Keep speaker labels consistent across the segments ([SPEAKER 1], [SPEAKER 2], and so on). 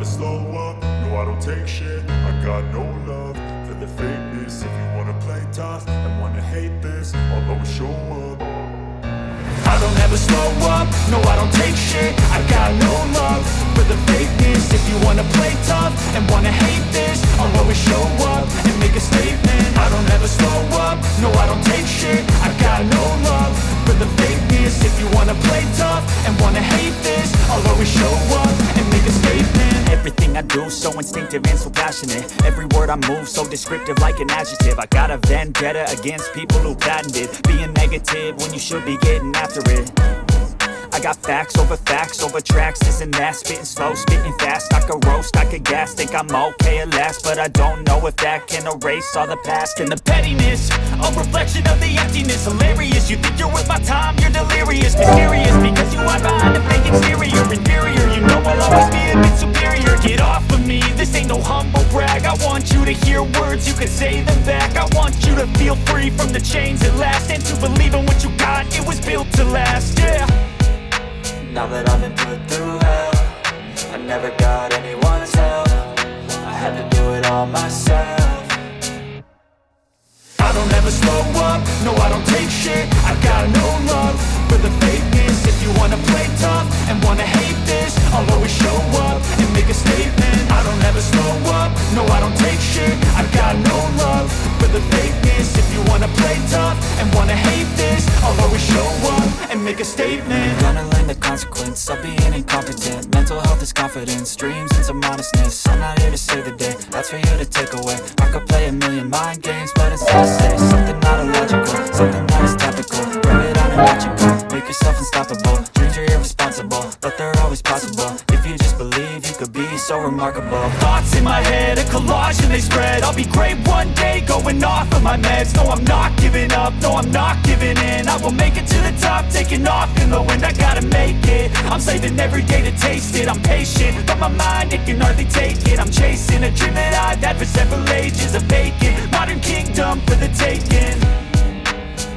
[SPEAKER 1] slow up, no I don't take shit. I got no love for the fakeness. If you wanna play tough and wanna hate this, I'll always show up. I don't ever slow up, no I don't take shit. I got no love for the fakeness. If you wanna play tough and wanna hate this, I'll always show up and make a statement. I don't ever slow up, no I don't take shit. I got no love for the fakeness. If you wanna play tough and wanna hate this, I'll always show up and make a statement.
[SPEAKER 2] Everything I do so instinctive and so passionate. Every word I move so descriptive like an adjective. I got a vendetta against people who patented being negative when you should be getting after it. I got facts over tracks, this and that. Spitting slow, spitting fast, I could roast, I could gas. Think I'm okay at last, but I don't know if that can erase all the past. And the pettiness, a reflection of the emptiness. Hilarious, you think you're worth my time, you're delirious. Mysterious, because you hide behind a fake exterior. Inferior, you know I'll always be a bit superior. Get off of me, this ain't no humble brag. I want you to hear words, you can say them back. I want you to feel free from the chains at last, and to believe in what you got, it was built to last, yeah.
[SPEAKER 3] Now that I've been put through hell, I never got anyone's help. I had to do it all myself.
[SPEAKER 1] I don't ever slow up, no I don't take shit. I got no love for the fakeness. If you wanna play tough and wanna hate this, I'll always show up and make a statement. I don't ever slow up, no I don't take shit. I got no love for the fakeness. If you wanna play tough and wanna hate this, I'll always show up and make a statement.
[SPEAKER 3] Gonna learn the consequence of being incompetent. Mental health is confidence, dreams and some modestness. I'm not here to save the day, that's for you to take away. I could play a million mind games, but instead I say something not illogical, something that is topical. Rub it on and watch it go, make yourself unstoppable. Dreams are irresponsible, but they're always possible. If you just believe, you could be so remarkable.
[SPEAKER 2] Thoughts in my head, a collage and they spread. I'll be great one day, going off of my meds. No, I'm not giving up, no, I'm not giving in. I will make it to the top, taking off in the wind. I gotta make it, I'm saving every day to taste it. I'm patient, but my mind, it can hardly take it. I'm chasing a dream that I've had for several ages. A vacant, modern kingdom for the taking.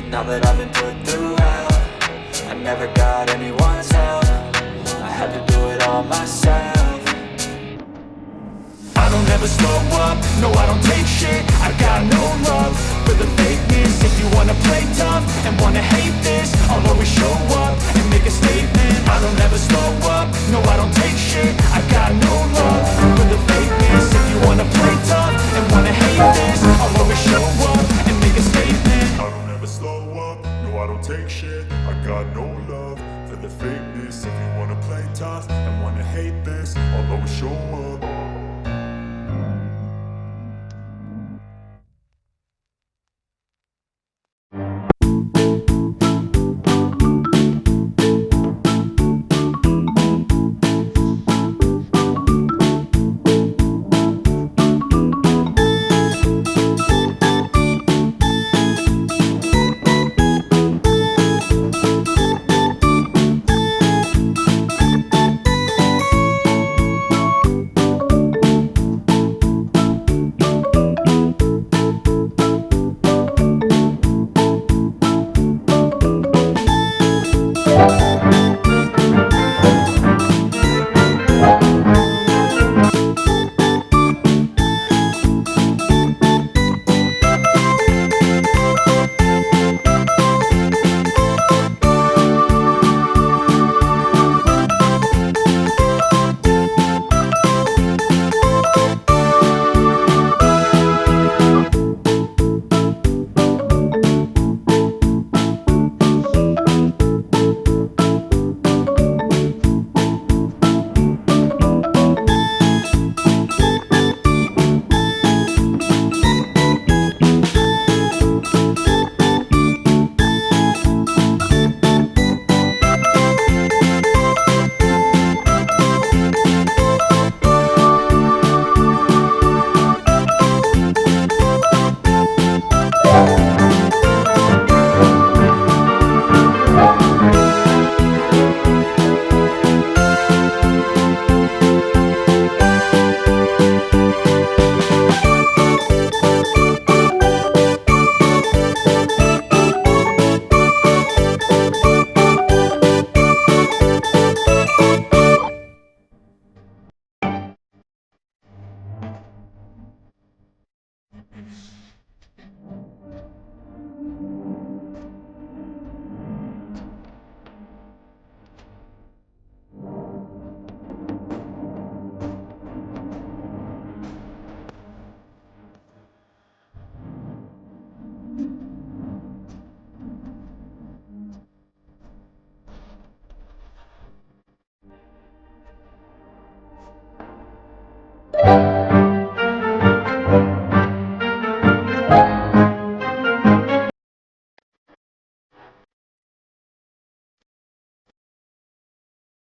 [SPEAKER 3] Now that I've been put through hell, I never got anyone's help. I had to do it all myself.
[SPEAKER 1] I don't ever slow up, no I don't take shit. I got no love for the fakeness. If you wanna play tough and wanna hate this, I'll always show up and make a statement. I don't ever slow up, no I don't take shit. I got